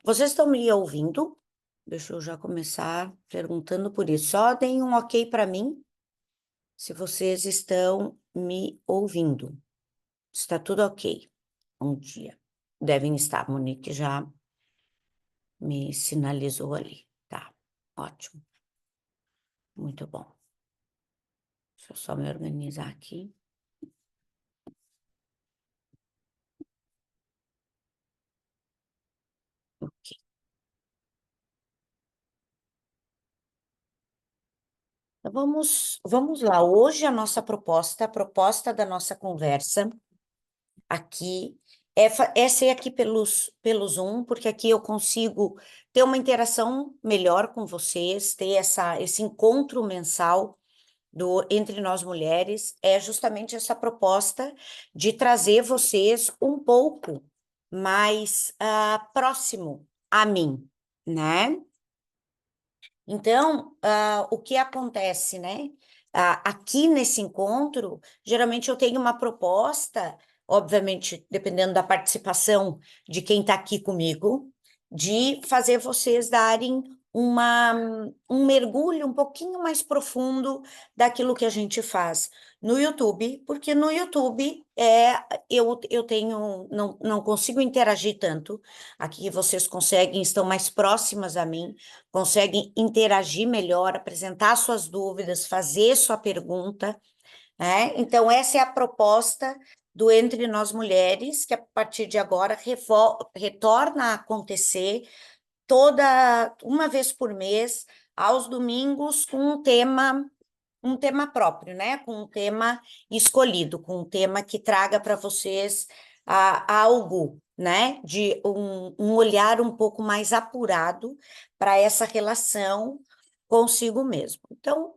Vocês estão me ouvindo? Deixa eu já começar perguntando por isso. Só deem um ok para mim se vocês estão me ouvindo. Está tudo ok. Bom dia. Devem estar. Monique já me sinalizou ali. Tá, ótimo. Muito bom. Deixa eu só me organizar aqui. Ok. Então, vamos lá. Hoje a proposta da nossa conversa aqui é ser aqui pelo Zoom, porque aqui eu consigo ter uma interação melhor com vocês, ter esse encontro mensal entre nós mulheres, é justamente essa proposta de trazer vocês um pouco mais próximo a mim, né? Então, o que acontece, né? Aqui nesse encontro, geralmente eu tenho uma proposta, obviamente, dependendo da participação de quem está aqui comigo, de fazer vocês darem um mergulho um pouquinho mais profundo daquilo que a gente faz no YouTube, porque no YouTube eu tenho, não consigo interagir tanto. Aqui vocês conseguem, estão mais próximas a mim, conseguem interagir melhor, apresentar suas dúvidas, fazer sua pergunta, né? Então, essa é a proposta do Entre Nós Mulheres, que a partir de agora retorna a acontecer uma vez por mês, aos domingos, com um tema próprio, né? Com um tema escolhido, com um tema que traga para vocês algo, né? De um olhar um pouco mais apurado para essa relação consigo mesmo. Então,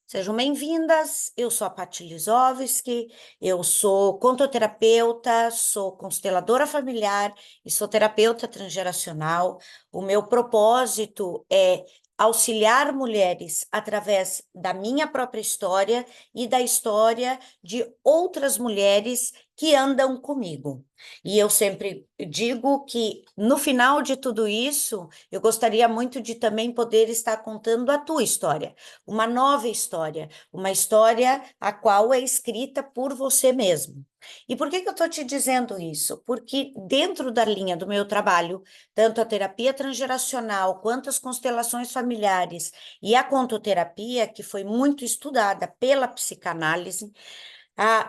sejam bem-vindas, eu sou a Paty Lisowski, eu sou contoterapeuta, sou consteladora familiar e sou terapeuta transgeracional. O meu propósito é auxiliar mulheres através da minha própria história e da história de outras mulheres que andam comigo. E eu sempre digo que, no final de tudo isso, eu gostaria muito de também poder estar contando a tua história, uma nova história, uma história a qual é escrita por você mesmo. E por que eu estou te dizendo isso? Porque dentro da linha do meu trabalho, tanto a terapia transgeracional quanto as constelações familiares e a contoterapia, que foi muito estudada pela psicanálise,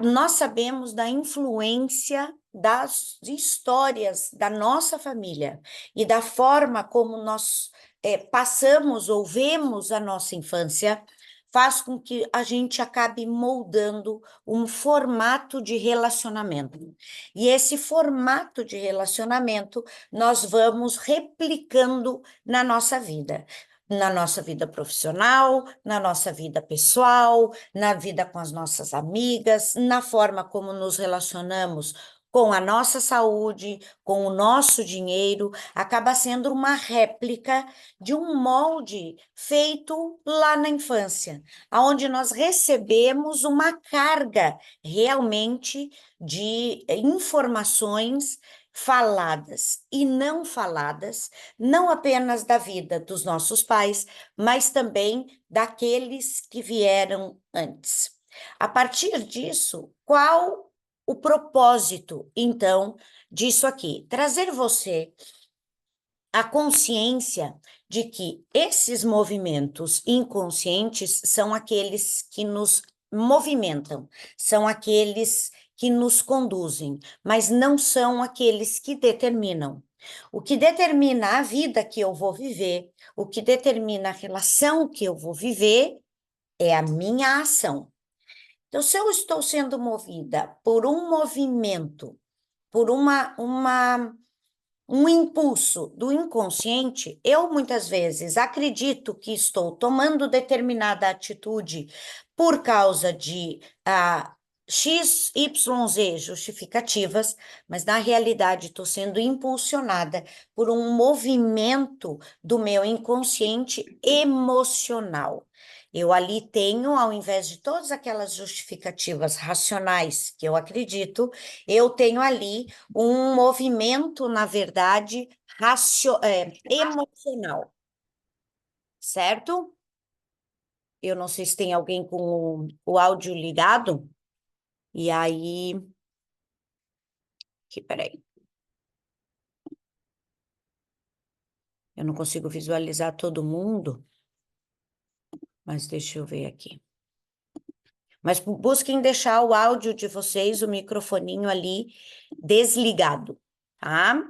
nós sabemos da influência das histórias da nossa família e da forma como nós passamos ou vemos a nossa infância, faz com que a gente acabe moldando um formato de relacionamento. E esse formato de relacionamento nós vamos replicando na nossa vida profissional, na nossa vida pessoal, na vida com as nossas amigas, na forma como nos relacionamos com a nossa saúde, com o nosso dinheiro, acaba sendo uma réplica de um molde feito lá na infância, onde nós recebemos uma carga realmente de informações faladas e não faladas, não apenas da vida dos nossos pais, mas também daqueles que vieram antes. A partir disso, qual o propósito, então, disso aqui? Trazer você a consciência de que esses movimentos inconscientes são aqueles que nos movimentam, são aqueles que nos conduzem, mas não são aqueles que determinam. O que determina a vida que eu vou viver, o que determina a relação que eu vou viver, é a minha ação. Então, se eu estou sendo movida por um movimento, por um impulso do inconsciente, eu muitas vezes acredito que estou tomando determinada atitude por causa de X, Y, Z justificativas, mas na realidade estou sendo impulsionada por um movimento do meu inconsciente emocional. Eu ali tenho, ao invés de todas aquelas justificativas racionais que eu acredito, eu tenho ali um movimento, na verdade, emocional, certo? Eu não sei se tem alguém com o áudio ligado. E aí, peraí, eu não consigo visualizar todo mundo, mas deixa eu ver aqui. Mas busquem deixar o áudio de vocês, o microfoninho ali desligado, tá?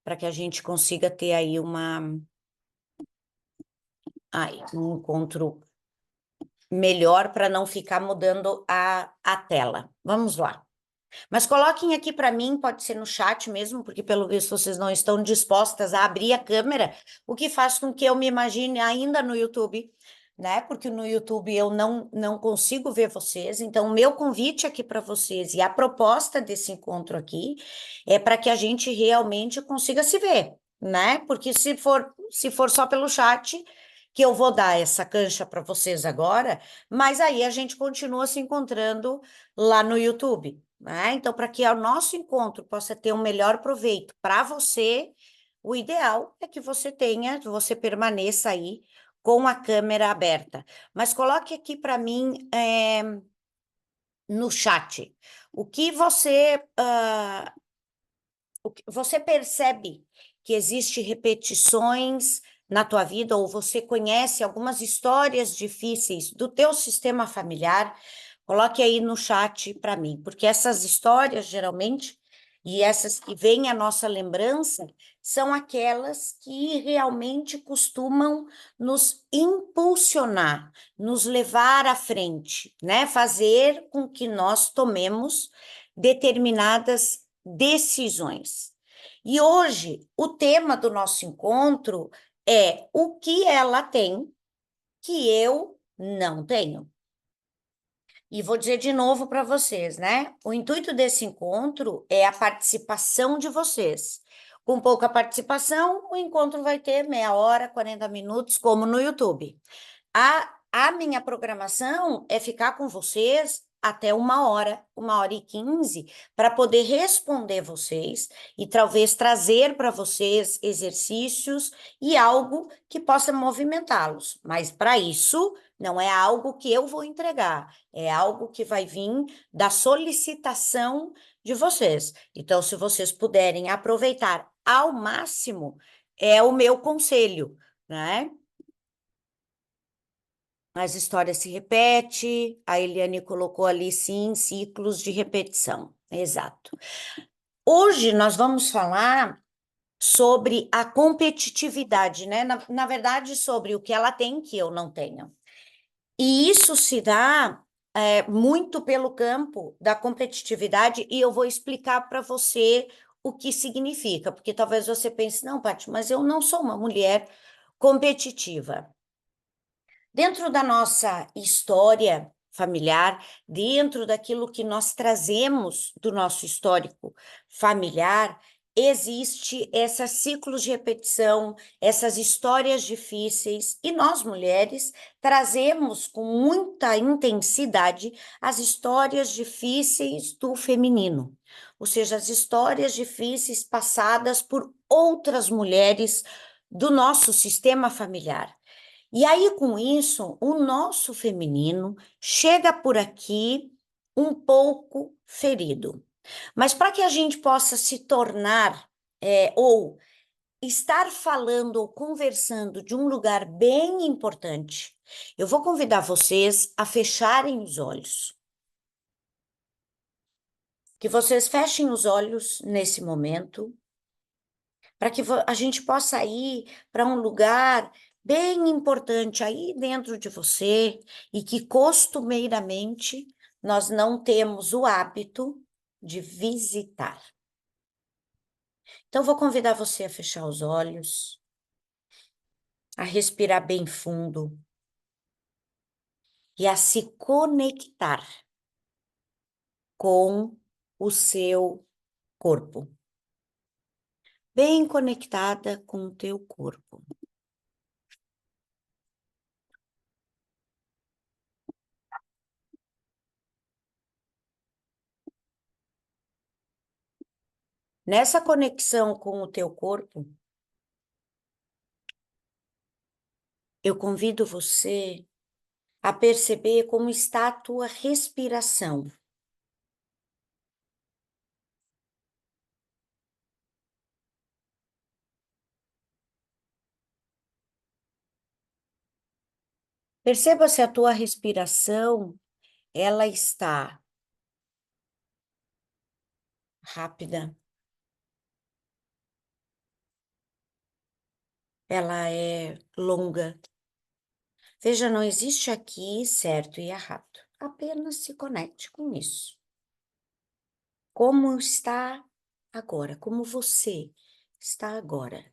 Para que a gente consiga ter aí um encontro melhor para não ficar mudando a tela. Vamos lá. Mas coloquem aqui para mim, pode ser no chat mesmo, porque pelo visto vocês não estão dispostas a abrir a câmera, o que faz com que eu me imagine ainda no YouTube, né? Porque no YouTube eu não consigo ver vocês. Então, o meu convite aqui para vocês e a proposta desse encontro aqui é para que a gente realmente consiga se ver, né? Porque se for só pelo chat, que eu vou dar essa cancha para vocês agora, mas aí a gente continua se encontrando lá no YouTube, né? Então, para que o nosso encontro possa ter um melhor proveito para você, o ideal é que você permaneça aí com a câmera aberta. Mas coloque aqui para mim no chat o que você percebe que existe repetições na tua vida ou você conhece algumas histórias difíceis do teu sistema familiar. Coloque aí no chat para mim, porque essas histórias geralmente e essas que vêm à nossa lembrança são aquelas que realmente costumam nos impulsionar, nos levar à frente, né? Fazer com que nós tomemos determinadas decisões. E hoje, o tema do nosso encontro é o que ela tem que eu não tenho. E vou dizer de novo para vocês, né? O intuito desse encontro é a participação de vocês. Com pouca participação, o encontro vai ter meia hora, 40 minutos, como no YouTube. A minha programação é ficar com vocês até 1 hora e 15, para poder responder vocês e talvez trazer para vocês exercícios e algo que possa movimentá-los. Mas para isso, não é algo que eu vou entregar, é algo que vai vir da solicitação de vocês. Então, se vocês puderem aproveitar ao máximo, é o meu conselho, né? As histórias se repetem, a Eliane colocou ali, sim, ciclos de repetição. Exato. Hoje nós vamos falar sobre a competitividade, né? Na verdade, sobre o que ela tem que eu não tenho. E isso se dá muito pelo campo da competitividade, e eu vou explicar para você o que significa, porque talvez você pense, não, Paty, mas eu não sou uma mulher competitiva. Dentro da nossa história familiar, dentro daquilo que nós trazemos do nosso histórico familiar, existe esses ciclos de repetição, essas histórias difíceis, e nós mulheres trazemos com muita intensidade as histórias difíceis do feminino, ou seja, as histórias difíceis passadas por outras mulheres do nosso sistema familiar. E aí, com isso, o nosso feminino chega por aqui um pouco ferido. Mas para que a gente possa se tornar, ou estar falando ou conversando de um lugar bem importante, eu vou convidar vocês a fecharem os olhos. Que vocês fechem os olhos nesse momento para que a gente possa ir para um lugar bem importante aí dentro de você e que costumeiramente nós não temos o hábito de visitar. Então, vou convidar você a fechar os olhos, a respirar bem fundo e a se conectar com o seu corpo. Bem conectada com o teu corpo. Nessa conexão com o teu corpo, eu convido você a perceber como está a tua respiração. Perceba se a tua respiração, ela está rápida, ela é longa. Veja, não existe aqui certo e errado. Apenas se conecte com isso. Como está agora? Como você está agora?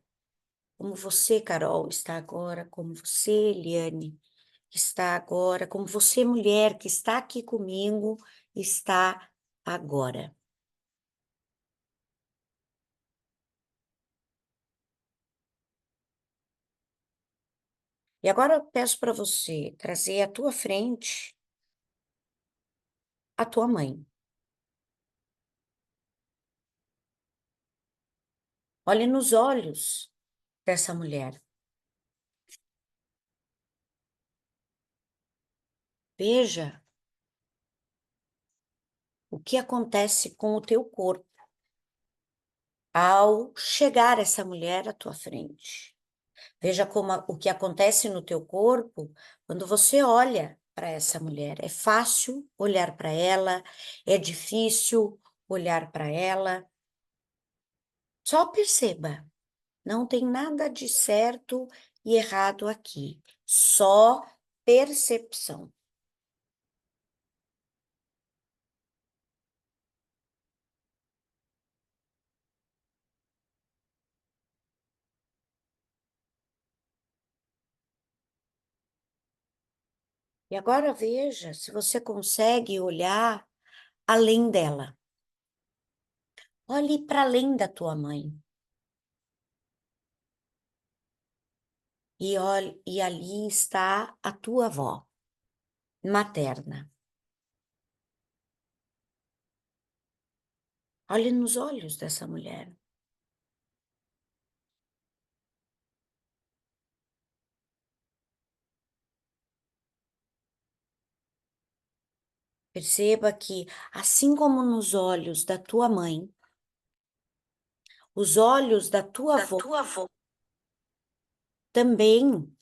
Como você, Carol, está agora? Como você, Eliane, está agora? Como você, mulher, que está aqui comigo, está agora? E agora eu peço para você trazer à tua frente a tua mãe. Olhe nos olhos dessa mulher. Veja o que acontece com o teu corpo ao chegar essa mulher à tua frente. Veja como o que acontece no teu corpo quando você olha para essa mulher. É fácil olhar para ela, é difícil olhar para ela. Só perceba, não tem nada de certo e errado aqui, só percepção. E agora veja se você consegue olhar além dela. Olhe para além da tua mãe. E ali está a tua avó materna. Olhe nos olhos dessa mulher. Perceba que, assim como nos olhos da tua mãe, os olhos da tua avó também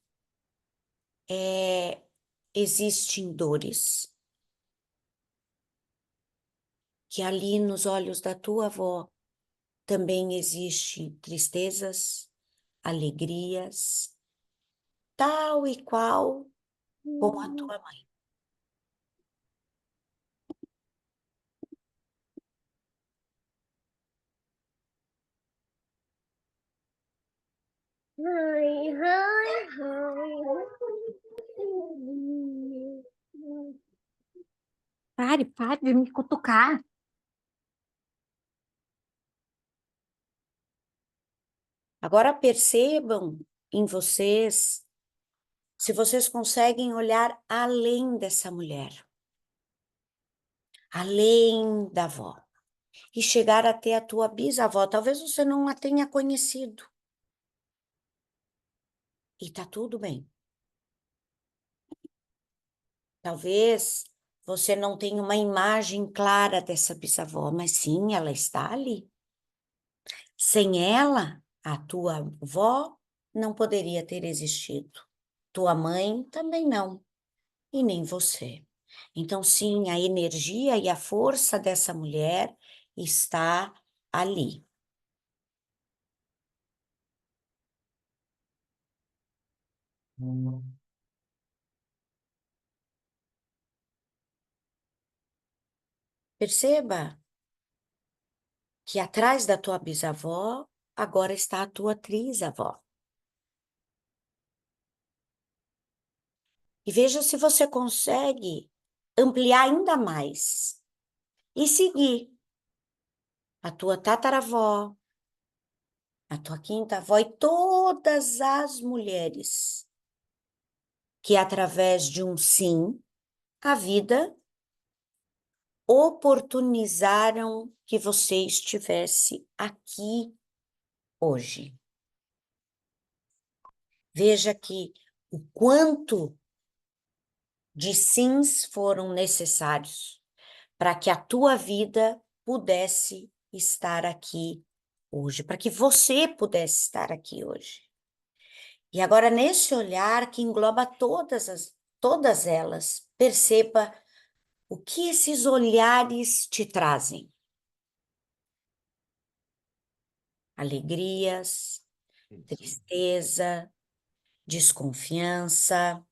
existem dores. Que ali nos olhos da tua avó também existem tristezas, alegrias, tal e qual como a tua mãe. Pare de me cutucar. Agora percebam em vocês se vocês conseguem olhar além dessa mulher, além da avó, e chegar até a tua bisavó. Talvez você não a tenha conhecido. E tá tudo bem. Talvez você não tenha uma imagem clara dessa bisavó, mas sim, ela está ali. Sem ela, a tua avó não poderia ter existido. Tua mãe também não, e nem você. Então, sim, a energia e a força dessa mulher está ali. Perceba que atrás da tua bisavó, agora está a tua trisavó. E veja se você consegue ampliar ainda mais e seguir a tua tataravó, a tua quinta avó e todas as mulheres que através de um sim, a vida oportunizaram que você estivesse aqui hoje. Veja que o quanto de sims foram necessários para que a tua vida pudesse estar aqui hoje, para que você pudesse estar aqui hoje. E agora, nesse olhar que engloba todas elas, perceba o que esses olhares te trazem. Alegrias, tristeza, desconfiança,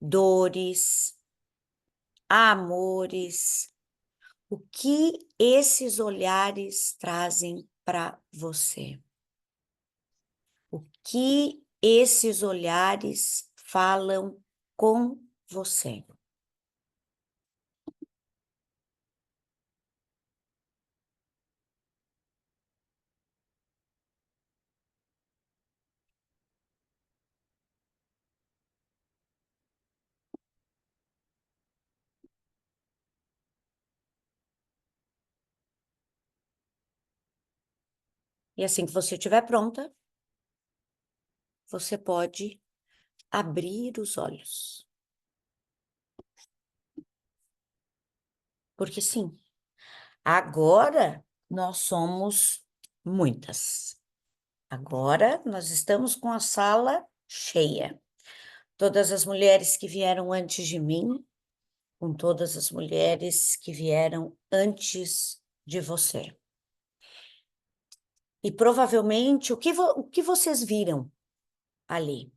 dores, amores. O que esses olhares trazem para você? O que esses olhares falam com você? E assim que você estiver pronta, você pode abrir os olhos. Porque sim, agora nós somos muitas. Agora nós estamos com a sala cheia. Todas as mulheres que vieram antes de mim, com todas as mulheres que vieram antes de você. E provavelmente, o que vocês viram ali?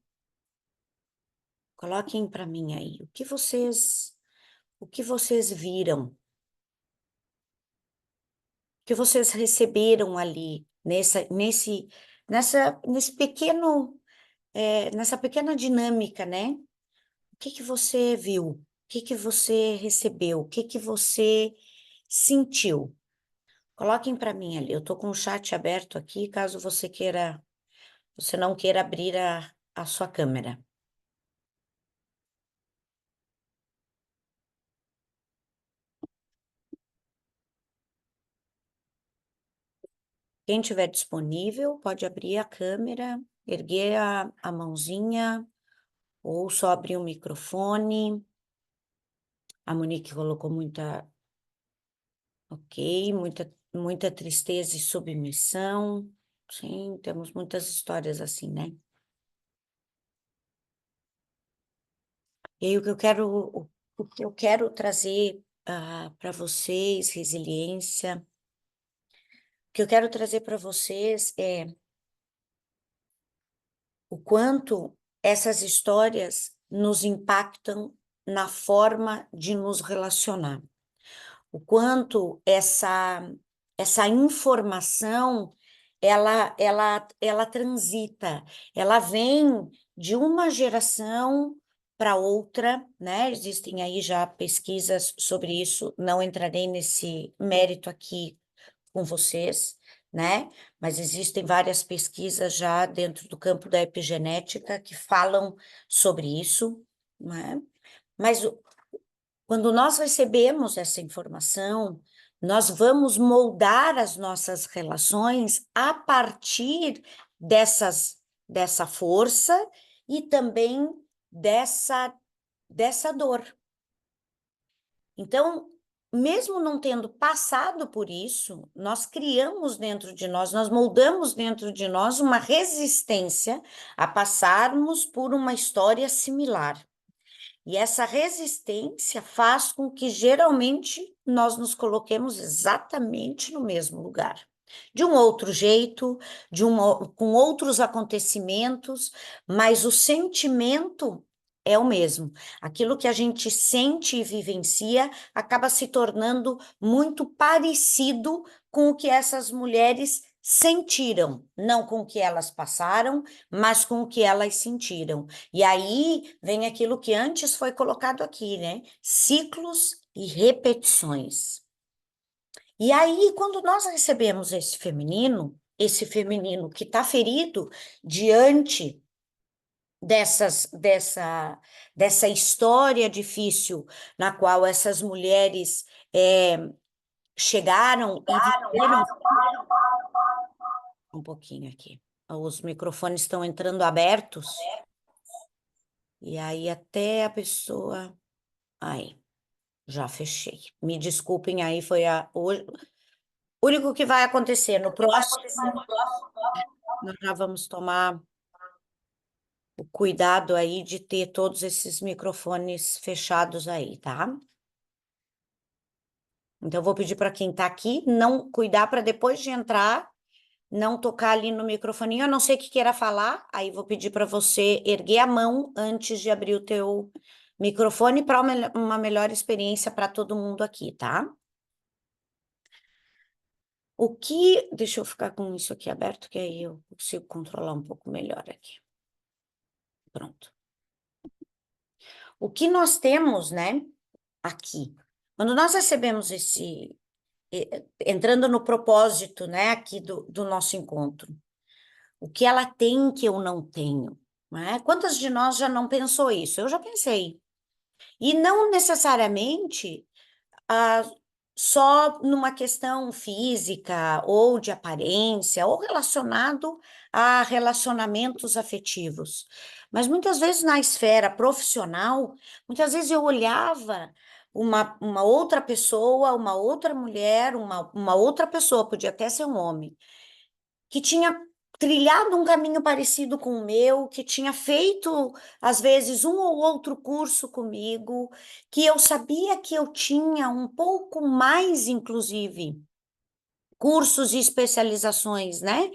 Coloquem para mim aí. O que vocês viram? O que vocês receberam ali nesse pequeno, nessa pequena dinâmica, né? O que você viu? O que você recebeu? O que você sentiu? Coloquem para mim ali. Eu estou com o chat aberto aqui, caso você não queira abrir a sua câmera. Quem tiver disponível, pode abrir a câmera, erguer a mãozinha, ou só abrir o microfone. A Monique colocou muita tristeza e submissão. Sim, temos muitas histórias assim, né? E aí o que eu quero trazer para vocês, resiliência, o que eu quero trazer para vocês é o quanto essas histórias nos impactam na forma de nos relacionar. O quanto essa informação ela transita, ela vem de uma geração para outra, né? Existem aí já pesquisas sobre isso, não entrarei nesse mérito aqui com vocês, né? Mas existem várias pesquisas já dentro do campo da epigenética que falam sobre isso, né? Mas quando nós recebemos essa informação, nós vamos moldar as nossas relações a partir dessa força e também dessa dor. Então, mesmo não tendo passado por isso, nós criamos dentro de nós moldamos dentro de nós uma resistência a passarmos por uma história similar. E essa resistência faz com que, geralmente, nós nos coloquemos exatamente no mesmo lugar. De um outro jeito, com outros acontecimentos, mas o sentimento é o mesmo. Aquilo que a gente sente e vivencia acaba se tornando muito parecido com o que essas mulheres sentiram, não com o que elas passaram, mas com o que elas sentiram. E aí vem aquilo que antes foi colocado aqui, né? Ciclos e repetições. E aí, quando nós recebemos esse feminino que está ferido diante dessa história difícil na qual essas mulheres chegaram e disseram um pouquinho aqui. Os microfones estão entrando abertos. E aí até a pessoa... Aí, já fechei. Me desculpem aí, foi o único que vai acontecer. No próximo, nós já vamos tomar o cuidado aí de ter todos esses microfones fechados aí, tá? Então, vou pedir para quem está aqui não cuidar para depois de entrar, não tocar ali no microfoninho, a não ser que queira falar, aí vou pedir para você erguer a mão antes de abrir o teu microfone para uma melhor experiência para todo mundo aqui, tá? Deixa eu ficar com isso aqui aberto, que aí eu consigo controlar um pouco melhor aqui. Pronto. O que nós temos, né, aqui, quando nós recebemos entrando no propósito, né, aqui do nosso encontro, o que ela tem que eu não tenho, né? Quantas de nós já não pensou isso? Eu já pensei. E não necessariamente ah, só numa questão física ou de aparência, ou relacionado a relacionamentos afetivos. Mas muitas vezes na esfera profissional, muitas vezes eu olhava uma outra pessoa, uma outra mulher, uma outra pessoa, podia até ser um homem, que tinha trilhado um caminho parecido com o meu, que tinha feito, às vezes, um ou outro curso comigo, que eu sabia que eu tinha um pouco mais, inclusive, cursos e especializações, né,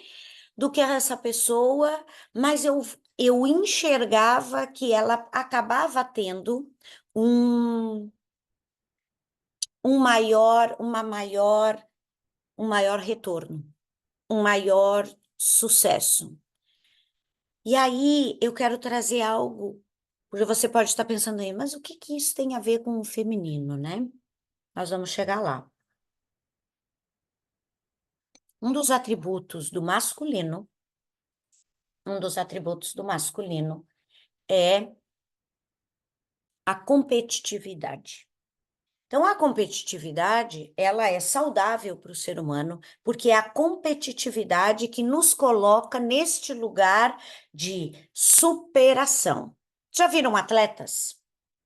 do que essa pessoa, mas eu enxergava que ela acabava tendo um, um maior retorno, um maior sucesso. E aí eu quero trazer algo, porque você pode estar pensando aí, mas o que que isso tem a ver com o feminino, né? Nós vamos chegar lá. Um dos atributos do masculino, um dos atributos do masculino é a competitividade. Então, a competitividade, ela é saudável para o ser humano, porque é a competitividade que nos coloca neste lugar de superação. Já viram atletas?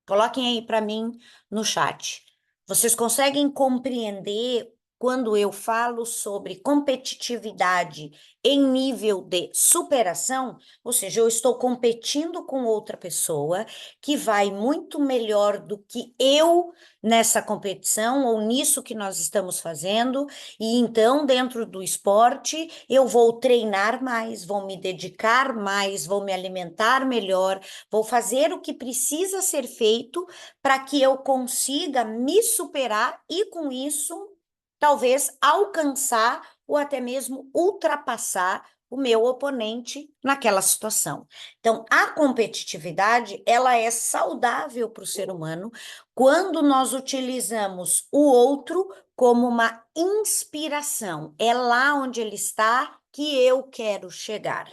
Coloquem aí para mim no chat. Vocês conseguem compreender quando eu falo sobre competitividade em nível de superação? Ou seja, eu estou competindo com outra pessoa que vai muito melhor do que eu nessa competição ou nisso que nós estamos fazendo, e então, dentro do esporte, eu vou treinar mais, vou me dedicar mais, vou me alimentar melhor, vou fazer o que precisa ser feito para que eu consiga me superar e, com isso, talvez alcançar ou até mesmo ultrapassar o meu oponente naquela situação. Então, a competitividade, ela é saudável para o ser humano quando nós utilizamos o outro como uma inspiração. É lá onde ele está que eu quero chegar.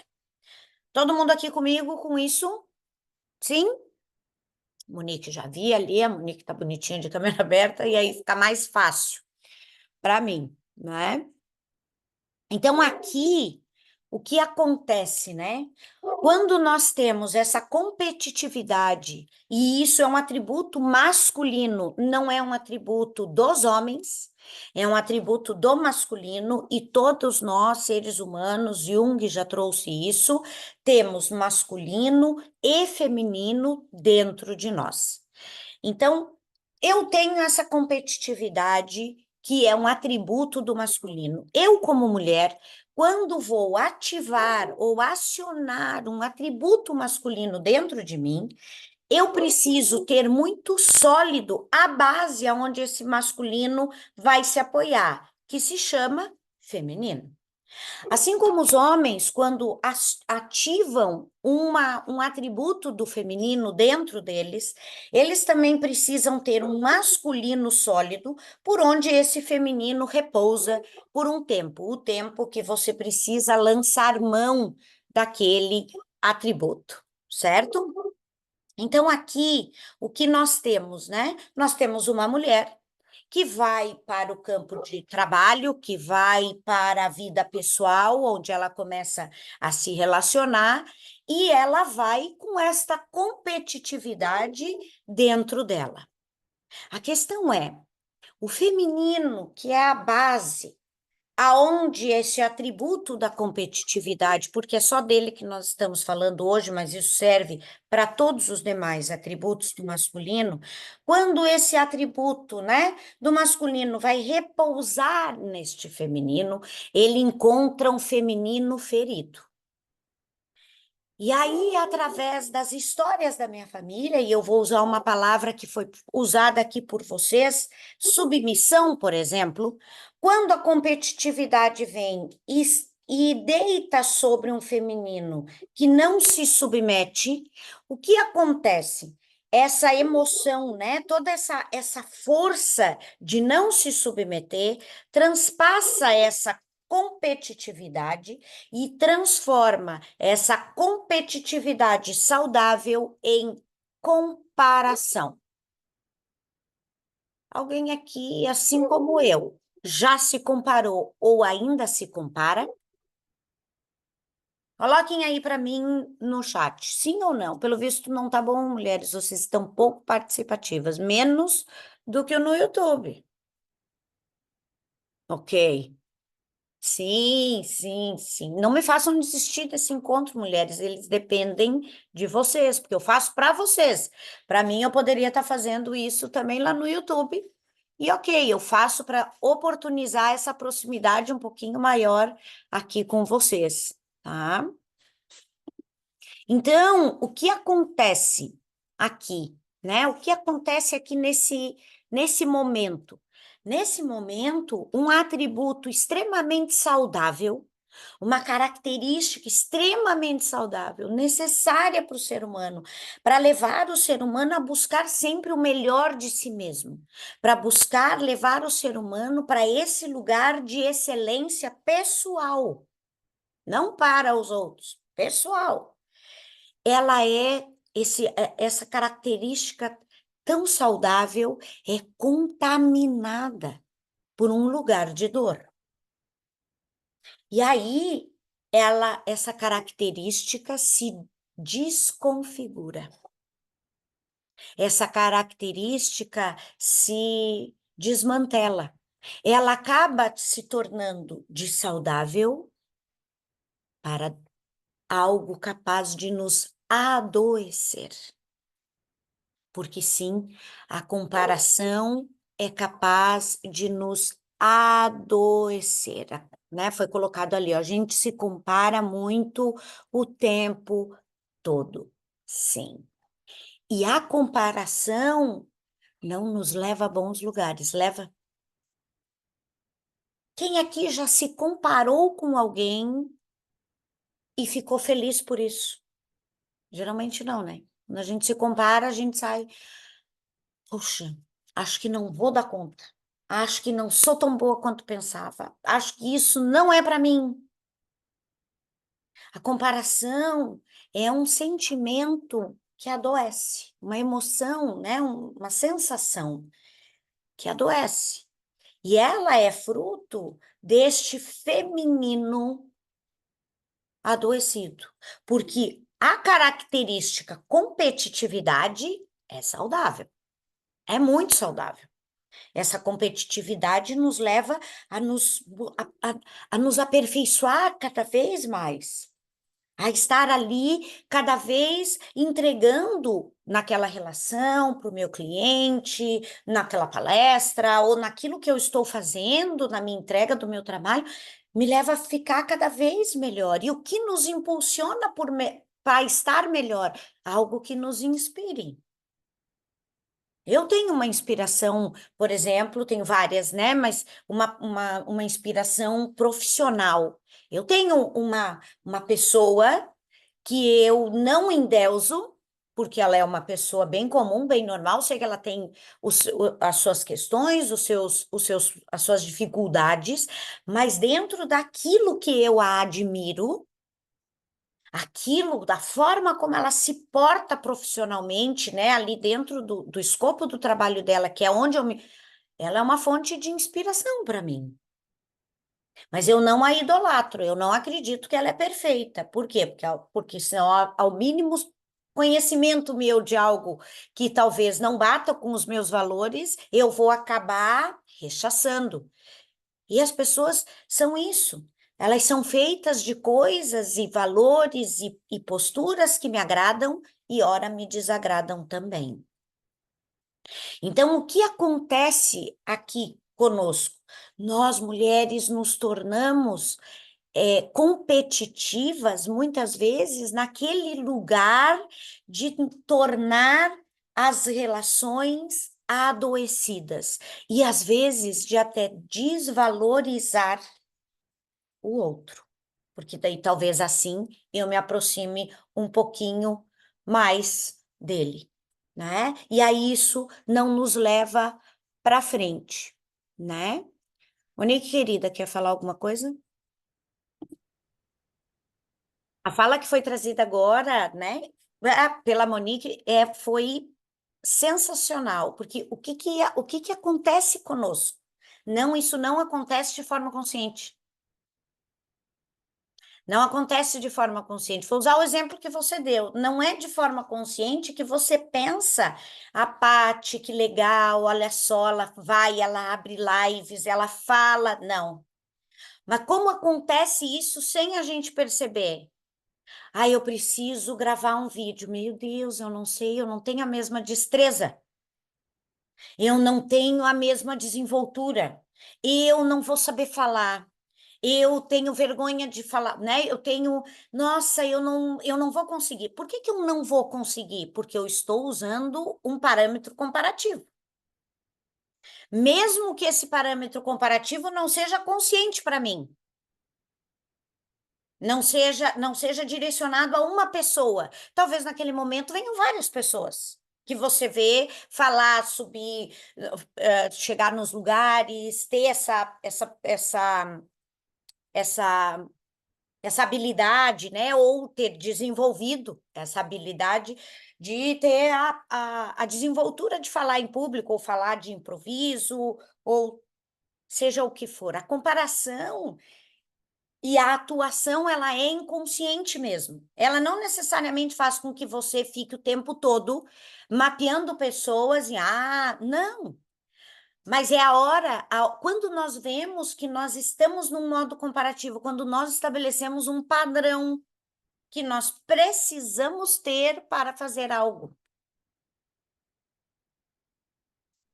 Todo mundo aqui comigo com isso? Sim? Monique já vi ali, a Monique tá bonitinha de câmera aberta, e aí fica mais fácil para mim, né? Então, aqui, o que acontece, né? Quando nós temos essa competitividade, e isso é um atributo masculino, não é um atributo dos homens, é um atributo do masculino, e todos nós, seres humanos, Jung já trouxe isso, temos masculino e feminino dentro de nós. Então, eu tenho essa competitividade que é um atributo do masculino. Eu, como mulher, quando vou ativar ou acionar um atributo masculino dentro de mim, eu preciso ter muito sólido a base aonde esse masculino vai se apoiar, que se chama feminino. Assim como os homens, quando ativam um atributo do feminino dentro deles, eles também precisam ter um masculino sólido por onde esse feminino repousa por um tempo, o tempo que você precisa lançar mão daquele atributo, certo? Então, aqui, o que nós temos, né? Nós temos uma mulher que vai para o campo de trabalho, que vai para a vida pessoal, onde ela começa a se relacionar, e ela vai com esta competitividade dentro dela. A questão é, o feminino, que é a base, aonde esse atributo da competitividade, porque é só dele que nós estamos falando hoje, mas isso serve para todos os demais atributos do masculino, quando esse atributo, né, do masculino vai repousar neste feminino, ele encontra um feminino ferido. E aí, através das histórias da minha família, e eu vou usar uma palavra que foi usada aqui por vocês, submissão, por exemplo, quando a competitividade vem e deita sobre um feminino que não se submete, o que acontece? Essa emoção, né? Toda essa força de não se submeter transpassa essa competitividade e transforma essa competitividade saudável em comparação. Alguém aqui, assim como eu, já se comparou ou ainda se compara? Coloquem aí para mim no chat, sim ou não. Pelo visto, não tá bom, mulheres, vocês estão pouco participativas, menos do que no YouTube. Ok. Sim, sim, sim. Não me façam desistir desse encontro, mulheres. Eles dependem de vocês, porque eu faço para vocês. Para mim, eu poderia estar fazendo isso também lá no YouTube. E ok, eu faço para oportunizar essa proximidade um pouquinho maior aqui com vocês, tá? Então, o que acontece aqui, né? O que acontece aqui nesse momento? Nesse momento, um atributo extremamente saudável, uma característica extremamente saudável, necessária para o ser humano, para levar o ser humano a buscar sempre o melhor de si mesmo, para buscar levar o ser humano para esse lugar de excelência pessoal, não para os outros, pessoal. Ela essa característica tão saudável é contaminada por um lugar de dor. E aí essa característica se desconfigura. Essa característica se desmantela. Ela acaba se tornando de saudável para algo capaz de nos adoecer. Porque sim, a comparação é capaz de nos adoecer, né? Foi colocado ali, ó, a gente se compara muito o tempo todo, sim. E a comparação não nos leva a bons lugares, leva. Quem aqui já se comparou com alguém e ficou feliz por isso? Geralmente não, né? Quando a gente se compara, a gente sai. Poxa, acho que não vou dar conta. Acho que não sou tão boa quanto pensava. Acho que isso não é para mim. A comparação é um sentimento que adoece, uma emoção, né? Uma sensação que adoece. E ela é fruto deste feminino adoecido, porque a característica competitividade é saudável, é muito saudável. Essa competitividade nos leva a nos aperfeiçoar cada vez mais, a estar ali cada vez entregando naquela relação para o meu cliente, naquela palestra, ou naquilo que eu estou fazendo, na minha entrega do meu trabalho, me leva a ficar cada vez melhor. E o que nos impulsiona para estar melhor? Algo que nos inspire. Eu tenho uma inspiração, por exemplo, tenho várias, né? Mas uma inspiração profissional. Eu tenho uma pessoa que eu não endeuso, porque ela é uma pessoa bem comum, bem normal, sei que ela tem as suas questões, as suas dificuldades, mas dentro daquilo que eu a admiro, aquilo, da forma como ela se porta profissionalmente, né, ali dentro do escopo do trabalho dela, que é onde ela é uma fonte de inspiração para mim. Mas eu não a idolatro, eu não acredito que ela é perfeita. Por quê? Porque senão, ao mínimo conhecimento meu de algo que talvez não bata com os meus valores, eu vou acabar rechaçando. E as pessoas são isso. Elas são feitas de coisas e valores e posturas que me agradam e ora me desagradam também. Então, o que acontece aqui conosco? Nós, mulheres, nos tornamos competitivas, muitas vezes, naquele lugar de tornar as relações adoecidas e, às vezes, de até desvalorizar o outro, porque daí talvez assim eu me aproxime um pouquinho mais dele, né? E aí isso não nos leva para frente, né? Monique, querida, quer falar alguma coisa? A fala que foi trazida agora, né, pela Monique, foi sensacional, porque o que que acontece conosco? Não, isso não acontece de forma consciente. Não acontece de forma consciente. Vou usar o exemplo que você deu. Não é de forma consciente que você pensa, a Paty, que legal, olha só, ela vai, ela abre lives, ela fala. Não. Mas como acontece isso sem a gente perceber? Ah, eu preciso gravar um vídeo. Meu Deus, eu não sei, eu não tenho a mesma destreza. Eu não tenho a mesma desenvoltura. Eu não vou saber falar. Eu tenho vergonha de falar, né? Nossa, eu não vou conseguir. Por que que eu não vou conseguir? Porque eu estou usando um parâmetro comparativo. Mesmo que esse parâmetro comparativo não seja consciente para mim, não seja direcionado a uma pessoa. Talvez naquele momento venham várias pessoas que você vê falar, subir, chegar nos lugares, ter essa essa habilidade, né? Ou ter desenvolvido essa habilidade de ter a desenvoltura de falar em público, ou falar de improviso, ou seja o que for. A comparação e a atuação, ela é inconsciente mesmo. Ela não necessariamente faz com que você fique o tempo todo mapeando pessoas e, não. Mas é a hora, quando nós vemos que nós estamos num modo comparativo, quando nós estabelecemos um padrão que nós precisamos ter para fazer algo.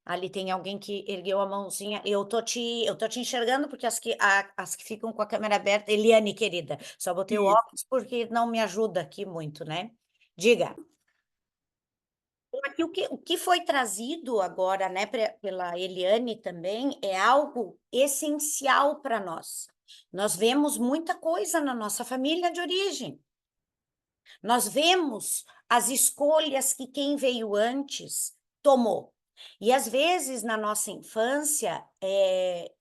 Ali tem alguém que ergueu a mãozinha. Eu tô te enxergando porque as que ficam com a câmera aberta, Eliane, querida, só botei o Isso. óculos porque não me ajuda aqui muito, né? Diga. Aqui o que foi trazido agora, né, pela Eliane também, é algo essencial para nós. Nós vemos muita coisa na nossa família de origem. Nós vemos as escolhas que quem veio antes tomou. E às vezes na nossa infância,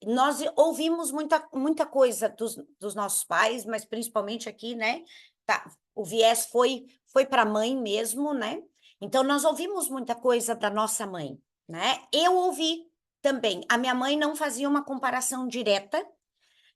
nós ouvimos muita coisa dos nossos pais, mas principalmente aqui, né? Tá, o viés foi para a mãe mesmo, né? Então nós ouvimos muita coisa da nossa mãe, né? Eu ouvi também. A minha mãe não fazia uma comparação direta,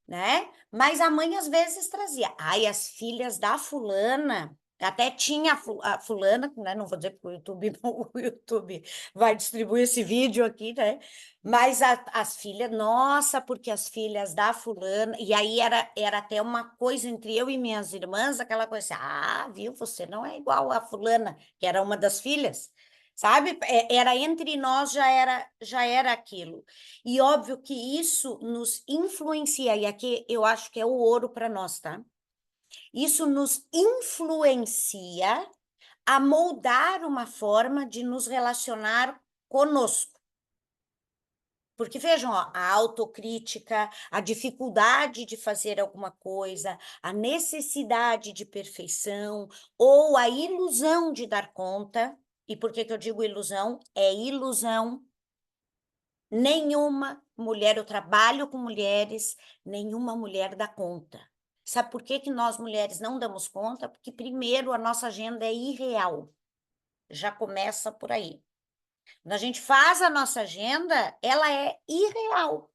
né? Mas a mãe às vezes trazia. Ai, as filhas da fulana, até tinha a fulana, né? Não vou dizer que o YouTube vai distribuir esse vídeo aqui, né? Mas as filhas, nossa, porque as filhas da fulana, e aí era até uma coisa entre eu e minhas irmãs, aquela coisa assim, viu, você não é igual a fulana, que era uma das filhas. Sabe? Era entre nós, já era aquilo. E óbvio que isso nos influencia, e aqui eu acho que é o ouro para nós, tá? Isso nos influencia a moldar uma forma de nos relacionar conosco. Porque vejam, ó, a autocrítica, a dificuldade de fazer alguma coisa, a necessidade de perfeição ou a ilusão de dar conta. E por que que eu digo ilusão? É ilusão. Nenhuma mulher, eu trabalho com mulheres, nenhuma mulher dá conta. Sabe por que que nós mulheres não damos conta? Porque, primeiro, a nossa agenda é irreal. Já começa por aí. Quando a gente faz a nossa agenda, ela é irreal.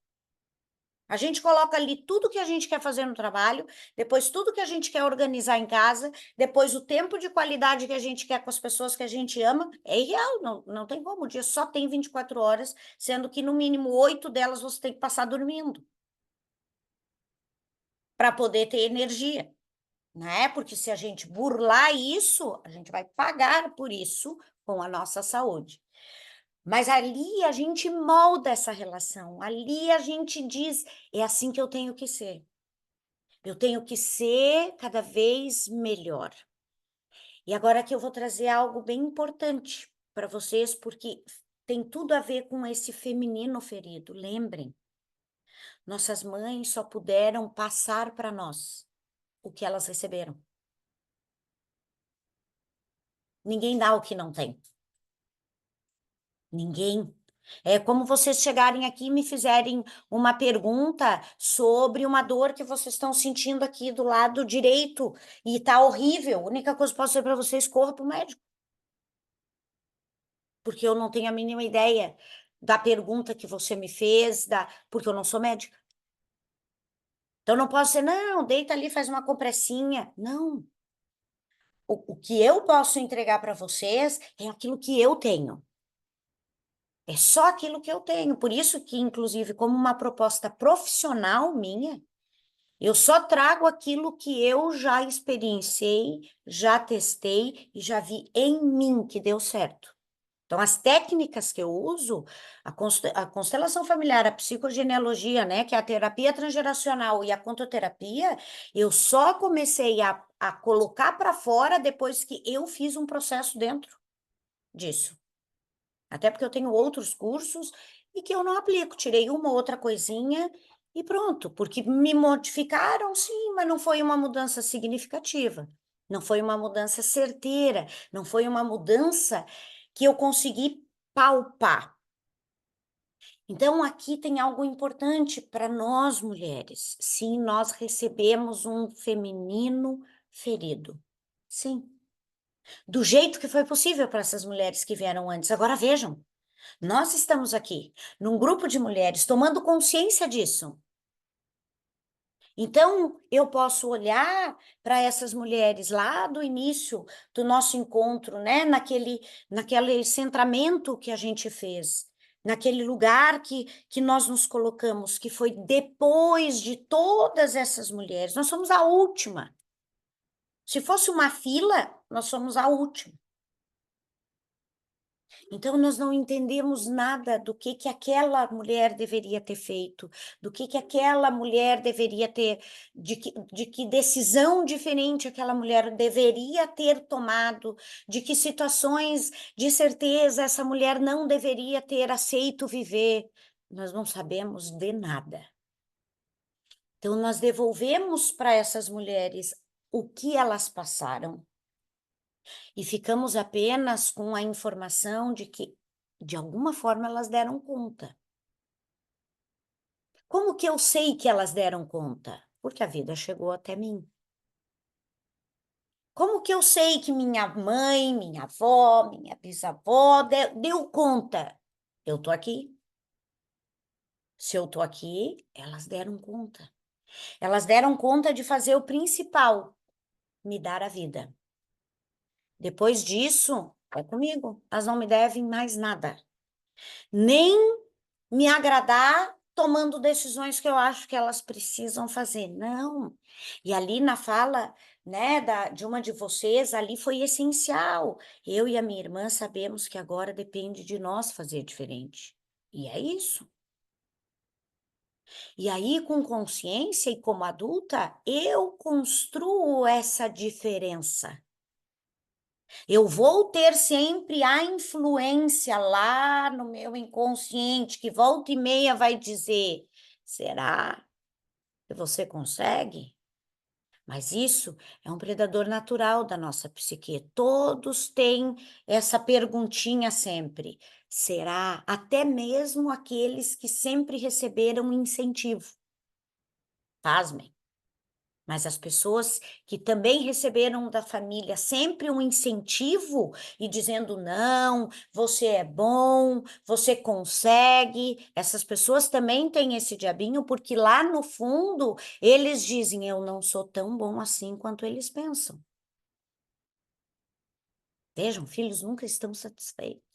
A gente coloca ali tudo que a gente quer fazer no trabalho, depois tudo que a gente quer organizar em casa, depois o tempo de qualidade que a gente quer com as pessoas que a gente ama, é irreal, não tem como. O dia só tem 24 horas, sendo que no mínimo 8 delas você tem que passar dormindo para poder ter energia, né? Porque se a gente burlar isso, a gente vai pagar por isso com a nossa saúde. Mas ali a gente molda essa relação, ali a gente diz, é assim que eu tenho que ser. Eu tenho que ser cada vez melhor. E agora que eu vou trazer algo bem importante para vocês, porque tem tudo a ver com esse feminino ferido. Lembrem, nossas mães só puderam passar para nós o que elas receberam. Ninguém dá o que não tem. Ninguém. É como vocês chegarem aqui e me fizerem uma pergunta sobre uma dor que vocês estão sentindo aqui do lado direito e tá horrível. A única coisa que eu posso dizer para vocês, corra para o médico. Porque eu não tenho a mínima ideia da pergunta que você me fez, porque eu não sou médica. Então, eu não posso dizer, não, deita ali, faz uma compressinha. Não. O que eu posso entregar para vocês é aquilo que eu tenho. É só aquilo que eu tenho. Por isso que, inclusive, como uma proposta profissional minha, eu só trago aquilo que eu já experienciei, já testei e já vi em mim que deu certo. Então, as técnicas que eu uso, a constelação familiar, a psicogenealogia, né, que é a terapia transgeracional e a contoterapia, eu só comecei a colocar para fora depois que eu fiz um processo dentro disso. Até porque eu tenho outros cursos e que eu não aplico. Tirei uma outra coisinha e pronto, porque me modificaram, sim, mas não foi uma mudança significativa. Não foi uma mudança certeira, não foi uma mudança que eu consegui palpar. Então, aqui tem algo importante para nós mulheres. Sim, nós recebemos um feminino ferido. Sim. Do jeito que foi possível para essas mulheres que vieram antes. Agora vejam, nós estamos aqui, num grupo de mulheres, tomando consciência disso. Então, eu posso olhar para essas mulheres lá do início do nosso encontro, né? Naquele centramento que a gente fez, naquele lugar que nós nos colocamos, que foi depois de todas essas mulheres. Nós somos a última. Se fosse uma fila, nós somos a última. Então, nós não entendemos nada do que aquela mulher deveria ter feito, do que aquela mulher deveria ter, de que decisão diferente aquela mulher deveria ter tomado, de que situações de certeza essa mulher não deveria ter aceito viver. Nós não sabemos de nada. Então, nós devolvemos para essas mulheres o que elas passaram e ficamos apenas com a informação de que, de alguma forma, elas deram conta. Como que eu sei que elas deram conta? Porque a vida chegou até mim. Como que eu sei que minha mãe, minha avó, minha bisavó deu conta? Eu tô aqui. Se eu tô aqui, elas deram conta. Elas deram conta de fazer o principal, me dar a vida. Depois disso, é comigo. Elas não me devem mais nada. Nem me agradar tomando decisões que eu acho que elas precisam fazer. Não. E ali na fala, né, de uma de vocês, ali foi essencial. Eu e a minha irmã sabemos que agora depende de nós fazer diferente. E é isso. E aí, com consciência e como adulta, eu construo essa diferença. Eu vou ter sempre a influência lá no meu inconsciente, que volta e meia vai dizer: será que você consegue? Mas isso é um predador natural da nossa psique. Todos têm essa perguntinha sempre: será? Até mesmo aqueles que sempre receberam incentivo. Pasmem. Mas as pessoas que também receberam da família sempre um incentivo e dizendo: não, você é bom, você consegue. Essas pessoas também têm esse diabinho, porque lá no fundo eles dizem: eu não sou tão bom assim quanto eles pensam. Vejam, filhos nunca estão satisfeitos.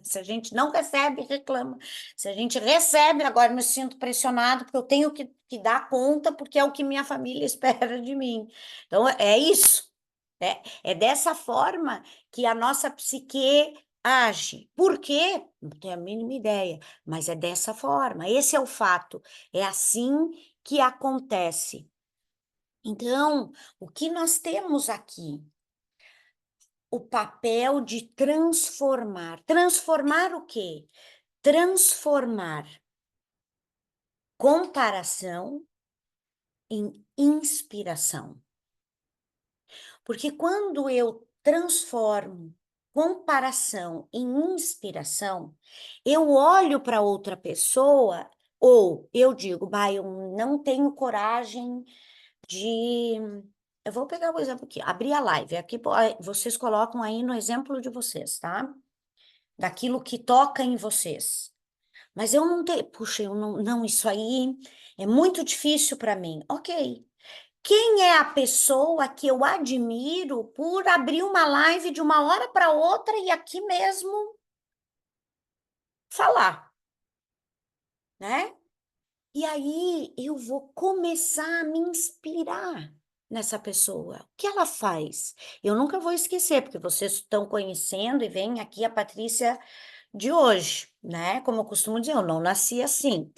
Se a gente não recebe, reclama. Se a gente recebe, agora me sinto pressionado porque eu tenho que dar conta, porque é o que minha família espera de mim. Então, é isso. É dessa forma que a nossa psique age. Por quê? Não tenho a mínima ideia, mas é dessa forma. Esse é o fato. É assim que acontece. Então, o que nós temos aqui? O papel de transformar. Transformar o quê? Transformar comparação em inspiração. Porque quando eu transformo comparação em inspiração, eu olho para outra pessoa ou eu digo, bah, eu não tenho coragem de. Eu vou pegar o exemplo aqui, abrir a live. Aqui vocês colocam aí no exemplo de vocês, tá? Daquilo que toca em vocês. Mas eu não tenho, puxa, eu não, isso aí é muito difícil para mim. Ok. Quem é a pessoa que eu admiro por abrir uma live de uma hora para outra e aqui mesmo falar, né? E aí eu vou começar a me inspirar nessa pessoa. O que ela faz? Eu nunca vou esquecer, porque vocês estão conhecendo e vem aqui a Patrícia de hoje, né? Como eu costumo dizer, eu não nasci assim.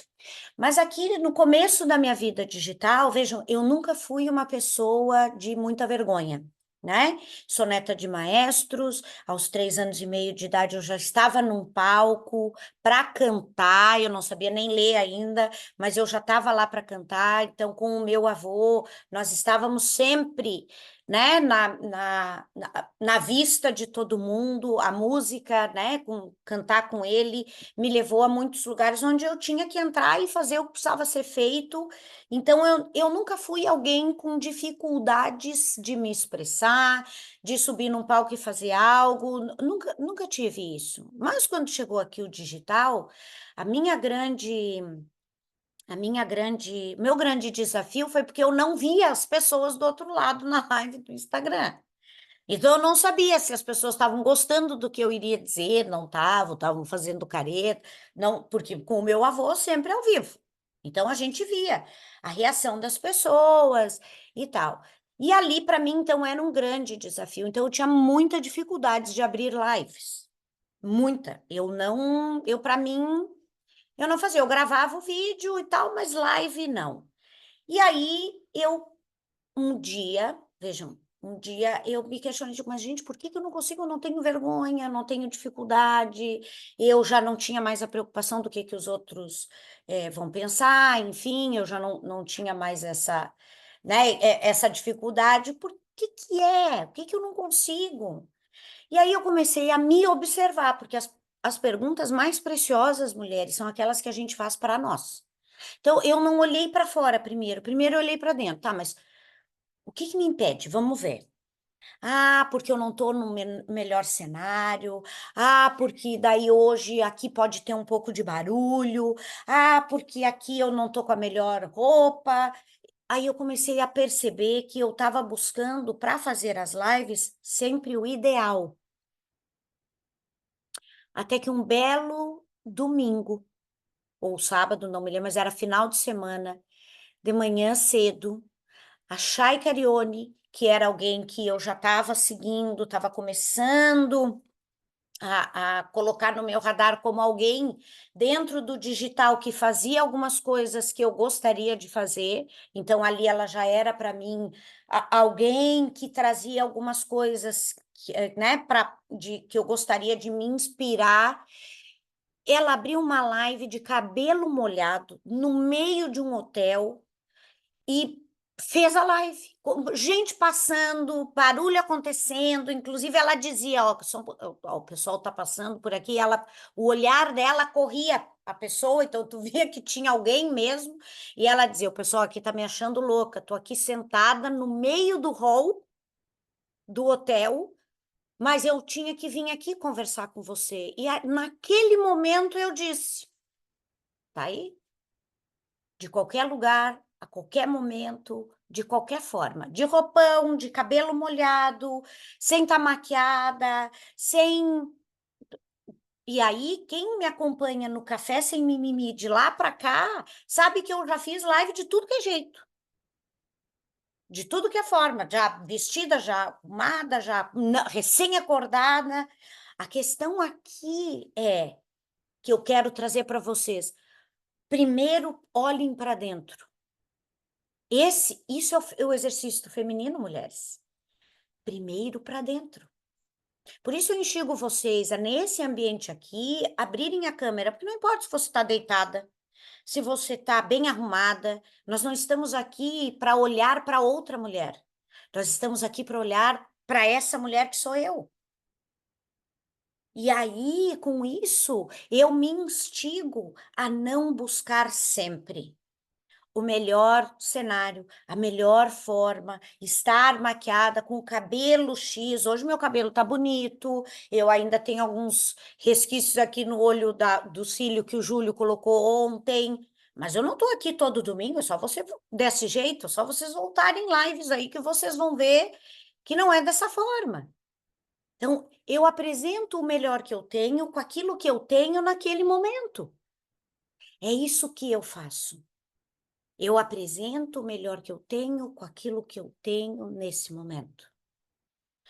Mas aqui no começo da minha vida digital, vejam, eu nunca fui uma pessoa de muita vergonha, né? Sou neta de maestros, aos 3 anos e meio de idade eu já estava num palco para cantar, eu não sabia nem ler ainda, mas eu já estava lá para cantar, então com o meu avô, nós estávamos sempre, né, na vista de todo mundo, a música, né, cantar com ele, me levou a muitos lugares onde eu tinha que entrar e fazer o que precisava ser feito. Então, eu nunca fui alguém com dificuldades de me expressar, de subir num palco e fazer algo, nunca tive isso. Mas quando chegou aqui o digital, a minha grande. Meu grande desafio foi porque eu não via as pessoas do outro lado na live do Instagram. Então, eu não sabia se as pessoas estavam gostando do que eu iria dizer, não estavam fazendo careta, não, porque com o meu avô sempre ao vivo. Então, a gente via a reação das pessoas e tal. E ali, para mim, então, era um grande desafio. Então, eu tinha muita dificuldade de abrir lives. Muita. Para mim, eu não fazia. Eu gravava o vídeo e tal, mas live não. E aí, um dia, vejam, um dia eu me questionei, digo, mas gente, por que que eu não consigo? Eu não tenho vergonha, não tenho dificuldade, eu já não tinha mais a preocupação do que os outros vão pensar, enfim, eu já não tinha mais essa, né, essa dificuldade. Por que que é? Por que que eu não consigo? E aí eu comecei a me observar, porque as perguntas mais preciosas, mulheres, são aquelas que a gente faz para nós. Então, eu não olhei para fora primeiro eu olhei para dentro, tá, mas o que que me impede? Vamos ver. Ah, porque eu não estou no melhor cenário. Ah, porque daí hoje aqui pode ter um pouco de barulho. Ah, porque aqui eu não estou com a melhor roupa. Aí eu comecei a perceber que eu estava buscando para fazer as lives sempre o ideal. Até que um belo domingo, ou sábado, não me lembro, mas era final de semana, de manhã cedo. A Chay Carione, que era alguém que eu já estava seguindo, estava começando a colocar no meu radar como alguém dentro do digital que fazia algumas coisas que eu gostaria de fazer. Então, ali ela já era para mim alguém que trazia algumas coisas né, que eu gostaria de me inspirar. Ela abriu uma live de cabelo molhado no meio de um hotel e fez a live, com gente passando, barulho acontecendo, inclusive ela dizia, ó, o pessoal está passando por aqui, o olhar dela corria a pessoa, então tu via que tinha alguém mesmo, e ela dizia, o pessoal aqui tá me achando louca, tô aqui sentada no meio do hall do hotel, mas eu tinha que vir aqui conversar com você. E naquele momento eu disse, tá aí? De qualquer lugar, a qualquer momento, de qualquer forma, de roupão, de cabelo molhado, sem estar maquiada, sem. E aí, quem me acompanha no Café Sem Mimimi de lá para cá, sabe que eu já fiz live de tudo que é jeito, de tudo que é forma, já vestida, já arrumada, já recém-acordada. A questão aqui é que eu quero trazer para vocês. Primeiro, olhem para dentro. Isso é o exercício do feminino, mulheres. Primeiro para dentro. Por isso eu enxigo vocês a, nesse ambiente aqui, abrirem a câmera, porque não importa se você está deitada, se você está bem arrumada, nós não estamos aqui para olhar para outra mulher. Nós estamos aqui para olhar para essa mulher que sou eu. E aí, com isso, eu me instigo a não buscar sempre o melhor cenário, a melhor forma, estar maquiada com o cabelo X. Hoje meu cabelo tá bonito, eu ainda tenho alguns resquícios aqui no olho do cílio que o Júlio colocou ontem, mas eu não tô aqui todo domingo, é só você desse jeito, é só vocês voltarem lives aí que vocês vão ver que não é dessa forma. Então, eu apresento o melhor que eu tenho com aquilo que eu tenho naquele momento. É isso que eu faço. Eu apresento o melhor que eu tenho com aquilo que eu tenho nesse momento.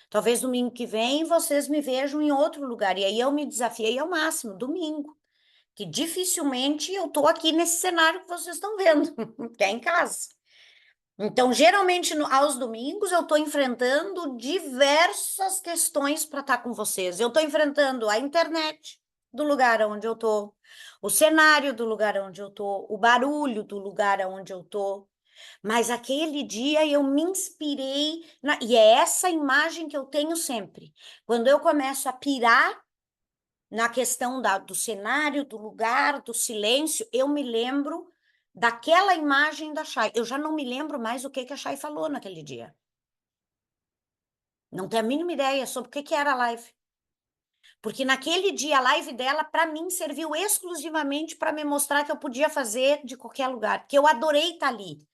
Talvez domingo que vem vocês me vejam em outro lugar, e aí eu me desafiei ao máximo, domingo, que dificilmente eu estou aqui nesse cenário que vocês estão vendo, que é em casa. Então, geralmente, aos domingos, eu estou enfrentando diversas questões para estar com vocês. Eu estou enfrentando a internet do lugar onde eu estou, o cenário do lugar onde eu estou, o barulho do lugar onde eu estou. Mas aquele dia eu me inspirei, e é essa imagem que eu tenho sempre. Quando eu começo a pirar na questão do cenário, do lugar, do silêncio, eu me lembro daquela imagem da Chay. Eu já não me lembro mais o que a Chay falou naquele dia. Não tenho a mínima ideia sobre o que era a live. Porque naquele dia a live dela, para mim, serviu exclusivamente para me mostrar que eu podia fazer de qualquer lugar, que eu adorei estar ali.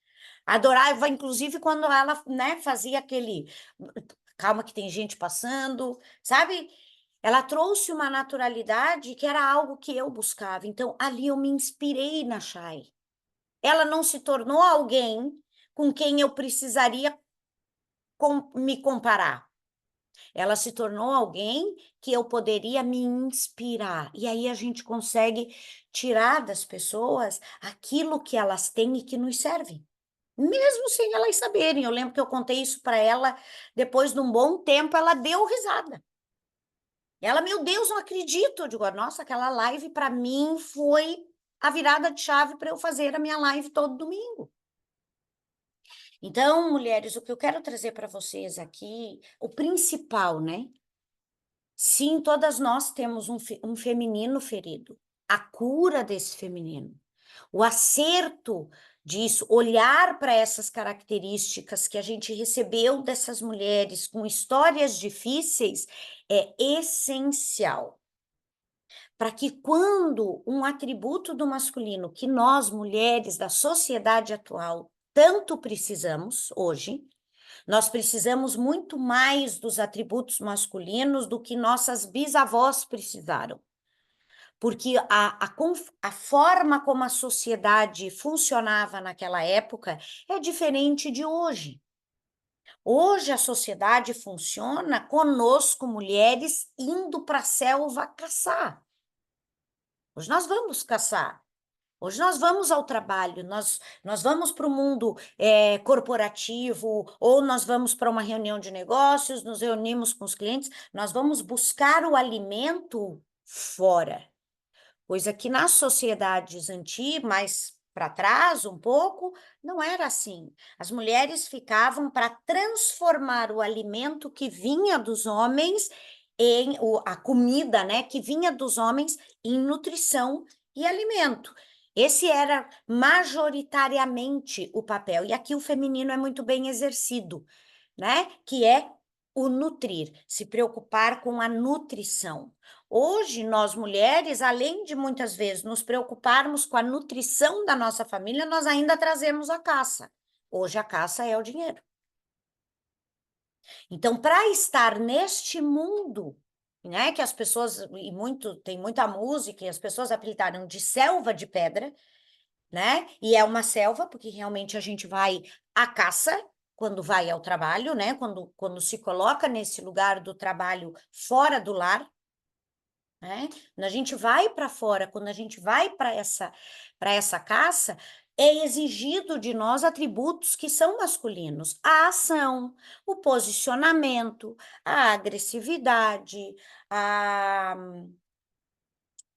Adorava, inclusive, quando ela, né, fazia aquele... Calma que tem gente passando, sabe? Ela trouxe uma naturalidade que era algo que eu buscava. Então, ali eu me inspirei na Chay. Ela não se tornou alguém com quem eu precisaria me comparar. Ela se tornou alguém que eu poderia me inspirar. E aí a gente consegue tirar das pessoas aquilo que elas têm e que nos serve. Mesmo sem elas saberem. Eu lembro que eu contei isso para ela, depois de um bom tempo, ela deu risada. Ela, meu Deus, não acredito. Eu digo, nossa, aquela live para mim foi a virada de chave para eu fazer a minha live todo domingo. Então, mulheres, o que eu quero trazer para vocês aqui, o principal, né? Sim, todas nós temos um feminino ferido. A cura desse feminino. O acerto disso, olhar para essas características que a gente recebeu dessas mulheres com histórias difíceis é essencial. Para que quando um atributo do masculino que nós, mulheres da sociedade atual, tanto precisamos hoje, nós precisamos muito mais dos atributos masculinos do que nossas bisavós precisaram. Porque a forma como a sociedade funcionava naquela época é diferente de hoje. Hoje a sociedade funciona conosco, mulheres, indo para a selva caçar. Hoje nós vamos caçar. Hoje nós vamos ao trabalho, nós vamos para o mundo corporativo, ou nós vamos para uma reunião de negócios, nos reunimos com os clientes, nós vamos buscar o alimento fora. Coisa que nas sociedades antigas, mais para trás um pouco, não era assim. As mulheres ficavam para transformar o alimento que vinha dos homens a comida, né, que vinha dos homens em nutrição e alimento. Esse era majoritariamente o papel. E aqui o feminino é muito bem exercido, né? Que é o nutrir, se preocupar com a nutrição. Hoje, nós mulheres, além de muitas vezes nos preocuparmos com a nutrição da nossa família, nós ainda trazemos a caça. Hoje a caça é o dinheiro. Então, para estar neste mundo, né, que as pessoas, e muito, tem muita música, e as pessoas apelidaram de selva de pedra, né? E é uma selva, porque realmente a gente vai à caça quando vai ao trabalho, né? Quando se coloca nesse lugar do trabalho fora do lar, né? Quando a gente vai para fora, quando a gente vai para essa caça, é exigido de nós atributos que são masculinos: a ação, o posicionamento, a agressividade, a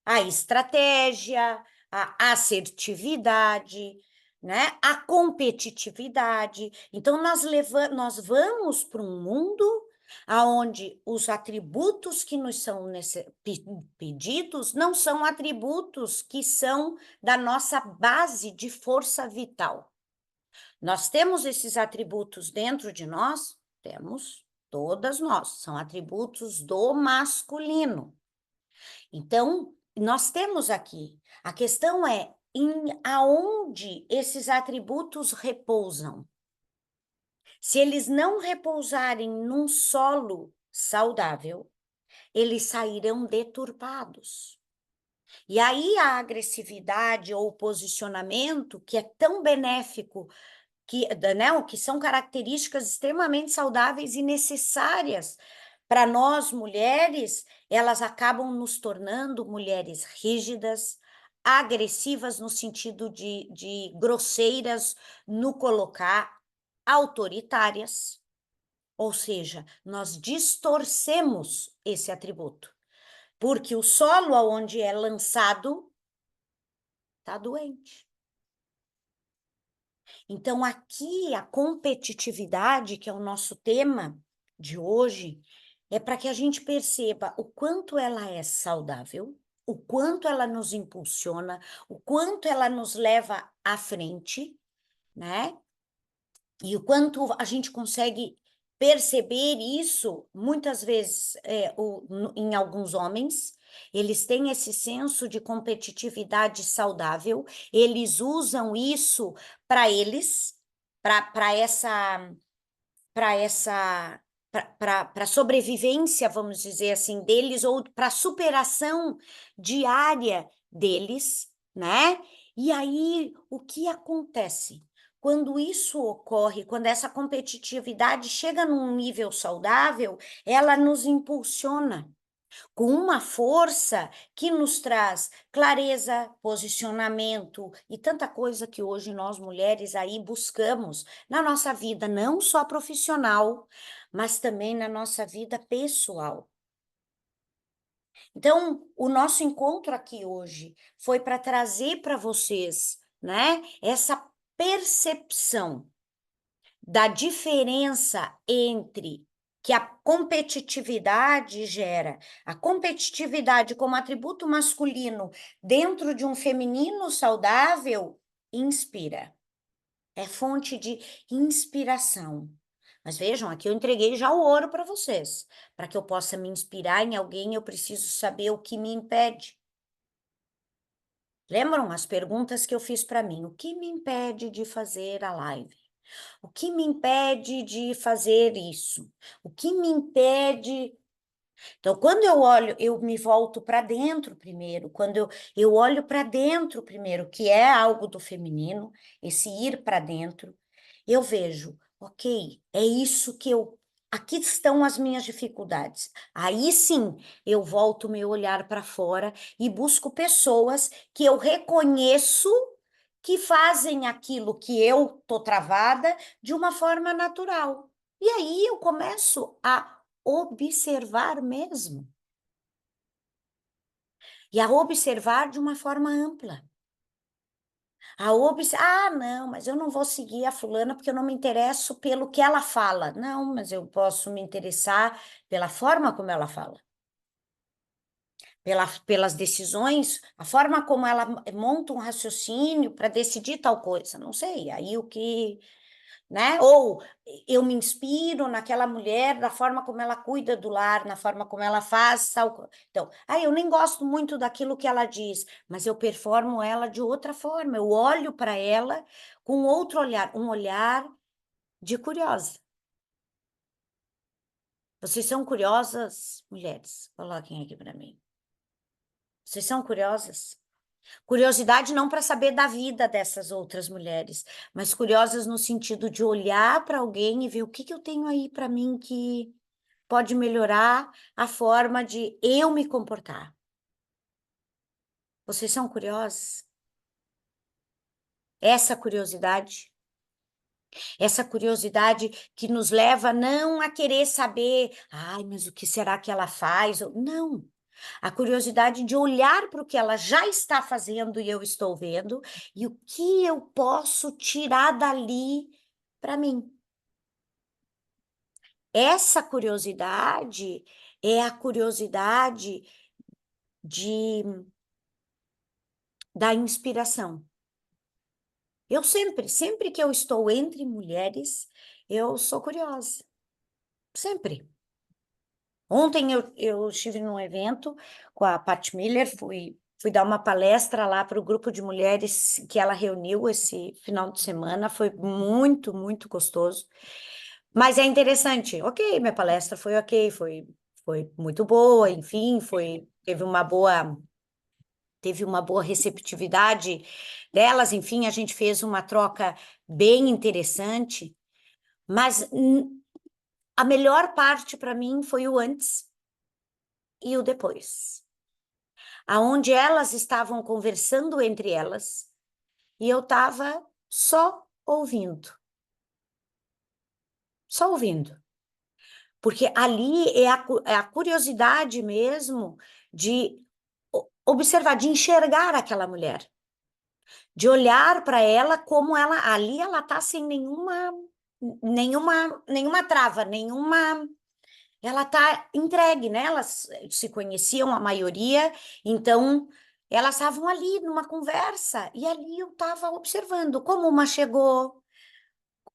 a estratégia, a assertividade, né? A competitividade. Então, nós vamos para um mundo onde os atributos que nos são pedidos não são atributos que são da nossa base de força vital. Nós temos esses atributos dentro de nós? Temos, todas nós. São atributos do masculino. Então, nós temos aqui. A questão é aonde esses atributos repousam. Se eles não repousarem num solo saudável, eles sairão deturpados. E aí a agressividade ou o posicionamento, que é tão benéfico, que são características extremamente saudáveis e necessárias para nós mulheres, elas acabam nos tornando mulheres rígidas, agressivas no sentido de grosseiras no colocar, autoritárias. Ou seja, nós distorcemos esse atributo, porque o solo aonde é lançado está doente. Então, aqui a competitividade, que é o nosso tema de hoje, é para que a gente perceba o quanto ela é saudável, o quanto ela nos impulsiona, o quanto ela nos leva à frente, né? E o quanto a gente consegue perceber isso, muitas vezes, em alguns homens, eles têm esse senso de competitividade saudável, eles usam isso para eles, para essa para sobrevivência, vamos dizer assim, deles, ou para superação diária deles, né? E aí, o que acontece? Quando isso ocorre, quando essa competitividade chega num nível saudável, ela nos impulsiona com uma força que nos traz clareza, posicionamento e tanta coisa que hoje nós mulheres aí buscamos na nossa vida, não só profissional, mas também na nossa vida pessoal. Então, o nosso encontro aqui hoje foi para trazer para vocês, né, essa percepção da diferença entre que a competitividade gera, a competitividade como atributo masculino dentro de um feminino saudável, inspira. É fonte de inspiração. Mas vejam, aqui eu entreguei já o ouro para vocês. Para que eu possa me inspirar em alguém, eu preciso saber o que me impede. Lembram as perguntas que eu fiz para mim? O que me impede de fazer a live? O que me impede de fazer isso? O que me impede? Então, quando eu olho, eu me volto para dentro primeiro. Quando eu olho para dentro primeiro, que é algo do feminino, esse ir para dentro, eu vejo, ok, é isso que eu. Aqui estão as minhas dificuldades. Aí sim, eu volto meu olhar para fora e busco pessoas que eu reconheço que fazem aquilo que eu tô travada de uma forma natural. E aí eu começo a observar mesmo. E a observar de uma forma ampla. Não, mas eu não vou seguir a fulana porque eu não me interesso pelo que ela fala. Não, mas eu posso me interessar pela forma como ela fala. pelas decisões, a forma como ela monta um raciocínio para decidir tal coisa, não sei, aí o que, né? Ou eu me inspiro naquela mulher, da forma como ela cuida do lar, na forma como ela faz tal coisa. Então, eu nem gosto muito daquilo que ela diz, mas eu performo ela de outra forma, eu olho para ela com outro olhar, um olhar de curiosa. Vocês são curiosas, mulheres? Coloquem aqui para mim. Vocês são curiosas? Curiosidade não para saber da vida dessas outras mulheres, mas curiosas no sentido de olhar para alguém e ver o que que eu tenho aí para mim que pode melhorar a forma de eu me comportar. Vocês são curiosos? Essa curiosidade que nos leva não a querer saber, ai, mas o que será que ela faz? Não. A curiosidade de olhar para o que ela já está fazendo e eu estou vendo, e o que eu posso tirar dali para mim. Essa curiosidade é a curiosidade da inspiração. Eu sempre que eu estou entre mulheres, eu sou curiosa. Sempre. Ontem eu estive num evento com a Pat Miller, fui dar uma palestra lá para o grupo de mulheres que ela reuniu esse final de semana, foi muito, muito gostoso. Mas é interessante, ok, minha palestra foi ok, foi muito boa, enfim, teve uma boa receptividade delas, enfim, a gente fez uma troca bem interessante, mas a melhor parte para mim foi o antes e o depois, aonde elas estavam conversando entre elas e eu estava só ouvindo, porque ali é a curiosidade mesmo de observar, de enxergar aquela mulher, de olhar para ela como ali ela está sem nenhuma trava, ela está entregue, né? Elas se conheciam, a maioria, então elas estavam ali numa conversa, e ali eu estava observando como uma chegou,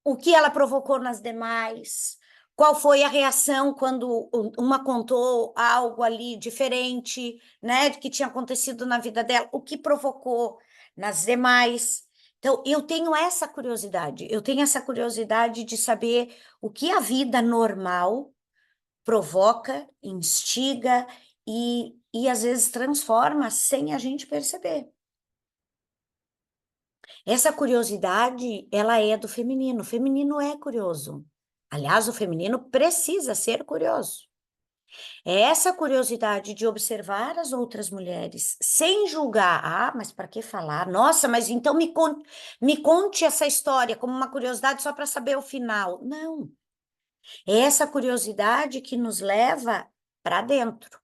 o que ela provocou nas demais, qual foi a reação quando uma contou algo ali diferente, né, que tinha acontecido na vida dela, o que provocou nas demais. Então, eu tenho essa curiosidade de saber o que a vida normal provoca, instiga e às vezes transforma sem a gente perceber. Essa curiosidade, ela é do feminino. O feminino é curioso. Aliás, o feminino precisa ser curioso. É essa curiosidade de observar as outras mulheres sem julgar. Ah, mas para que falar? Nossa, mas então me conte essa história como uma curiosidade só para saber o final. Não. É essa curiosidade que nos leva para dentro.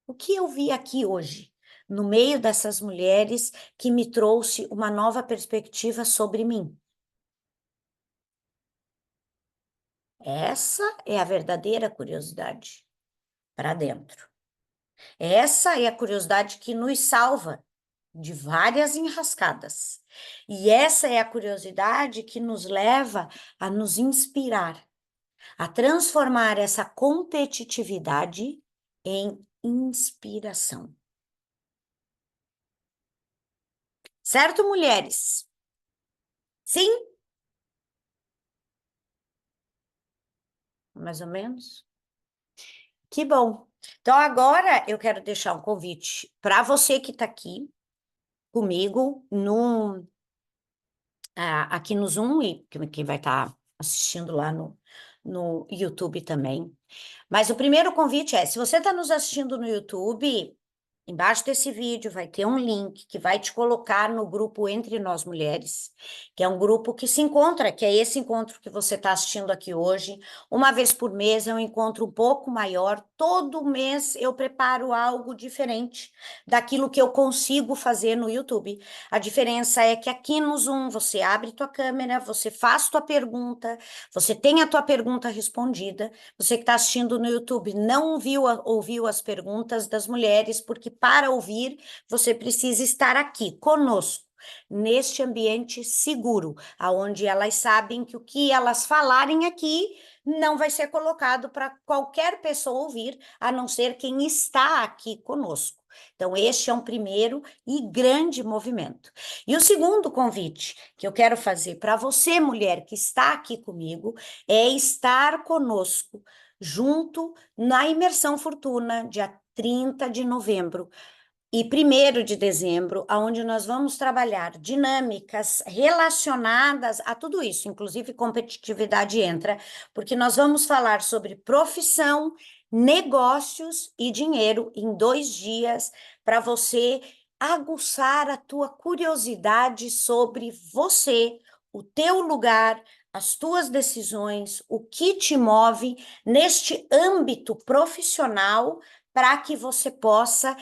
O que eu vi aqui hoje, no meio dessas mulheres, que me trouxe uma nova perspectiva sobre mim? Essa é a verdadeira curiosidade para dentro. Essa é a curiosidade que nos salva de várias enrascadas. E essa é a curiosidade que nos leva a nos inspirar, a transformar essa competitividade em inspiração. Certo, mulheres? Sim? Mais ou menos? Que bom. Então, agora eu quero deixar um convite para você que está aqui comigo aqui no Zoom, e quem vai estar assistindo lá no YouTube também. Mas o primeiro convite é, se você está nos assistindo no YouTube, Embaixo desse vídeo vai ter um link que vai te colocar no grupo Entre Nós Mulheres, que é um grupo que se encontra, que é esse encontro que você está assistindo aqui hoje. Uma vez por mês é um encontro um pouco maior. Todo mês eu preparo algo diferente daquilo que eu consigo fazer no YouTube. A diferença é que aqui no Zoom você abre tua câmera, você faz tua pergunta, você tem a tua pergunta respondida. Você que está assistindo no YouTube não ouviu as perguntas das mulheres, porque para ouvir você precisa estar aqui conosco, neste ambiente seguro, aonde elas sabem que o que elas falarem aqui não vai ser colocado para qualquer pessoa ouvir, a não ser quem está aqui conosco. Então, este é um primeiro e grande movimento. E o segundo convite que eu quero fazer para você, mulher que está aqui comigo, é estar conosco junto na Imersão Fortuna, dia 30 de novembro e 1º de dezembro, onde nós vamos trabalhar dinâmicas relacionadas a tudo isso, inclusive competitividade entra, porque nós vamos falar sobre profissão, negócios e dinheiro em 2 dias, para você aguçar a tua curiosidade sobre você, o teu lugar, as tuas decisões, o que te move neste âmbito profissional, para que você possa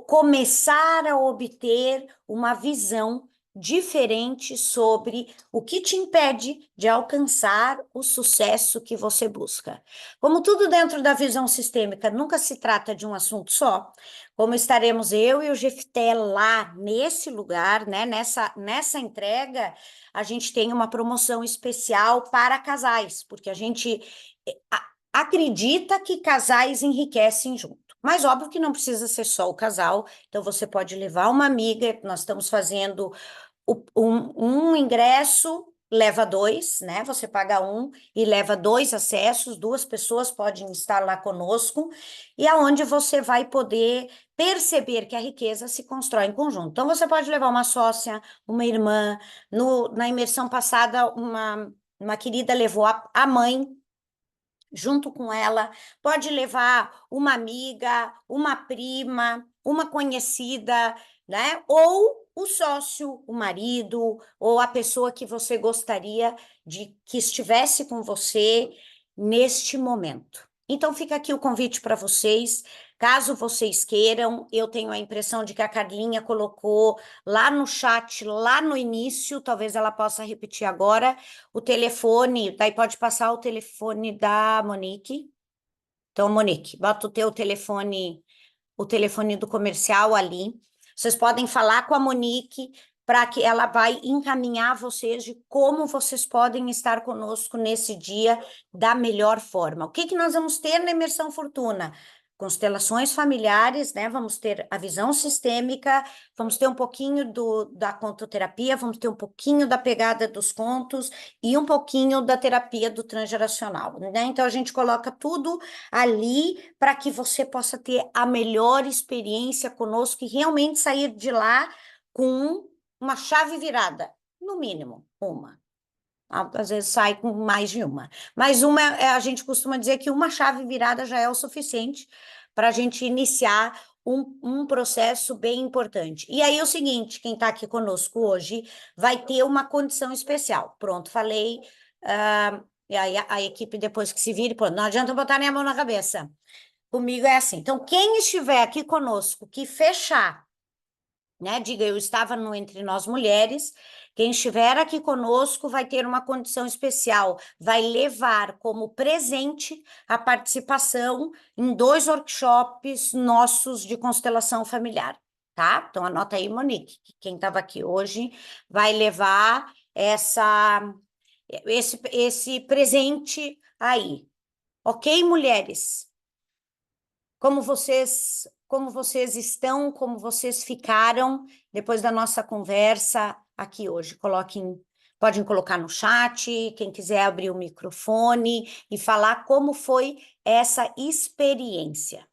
começar a obter uma visão diferente sobre o que te impede de alcançar o sucesso que você busca. Como tudo dentro da visão sistêmica nunca se trata de um assunto só, como estaremos eu e o Jefté lá nesse lugar, né, nessa entrega, a gente tem uma promoção especial para casais, porque a gente acredita que casais enriquecem juntos. Mas óbvio que não precisa ser só o casal, então você pode levar uma amiga, nós estamos fazendo um ingresso, leva 2, né? Você paga um e leva 2 acessos, 2 pessoas podem estar lá conosco, e aonde você vai poder perceber que a riqueza se constrói em conjunto. Então, você pode levar uma sócia, uma irmã, na imersão passada, uma querida levou a mãe, junto com ela, pode levar uma amiga, uma prima, uma conhecida, né? Ou o sócio, o marido, ou a pessoa que você gostaria de que estivesse com você neste momento. Então fica aqui o convite para vocês. Caso vocês queiram, eu tenho a impressão de que a Carlinha colocou lá no chat, lá no início, talvez ela possa repetir agora, o telefone, daí pode passar o telefone da Monique. Então, Monique, bota o telefone do comercial ali. Vocês podem falar com a Monique para que ela vai encaminhar vocês de como vocês podem estar conosco nesse dia da melhor forma. O que que nós vamos ter na Imersão Fortuna? Constelações familiares, né? Vamos ter a visão sistêmica, vamos ter um pouquinho da contoterapia, vamos ter um pouquinho da pegada dos contos e um pouquinho da terapia do transgeracional, né? Então a gente coloca tudo ali para que você possa ter a melhor experiência conosco e realmente sair de lá com uma chave virada, no mínimo, uma. Às vezes sai com mais de uma. Mas a gente costuma dizer que uma chave virada já é o suficiente para a gente iniciar um processo bem importante. E aí é o seguinte, quem está aqui conosco hoje vai ter uma condição especial. Pronto, falei. E aí a equipe depois que se vire, pronto, não adianta botar nem a mão na cabeça. Comigo é assim. Então, quem estiver aqui conosco, que fechar, né? Diga, eu estava no Entre Nós Mulheres. Quem estiver aqui conosco vai ter uma condição especial, vai levar como presente a participação em 2 workshops nossos de constelação familiar, tá? Então anota aí, Monique, que quem estava aqui hoje vai levar esse presente aí. Ok, mulheres? Como vocês estão, como vocês ficaram depois da nossa conversa aqui hoje? Podem colocar no chat, quem quiser abrir o microfone e falar como foi essa experiência.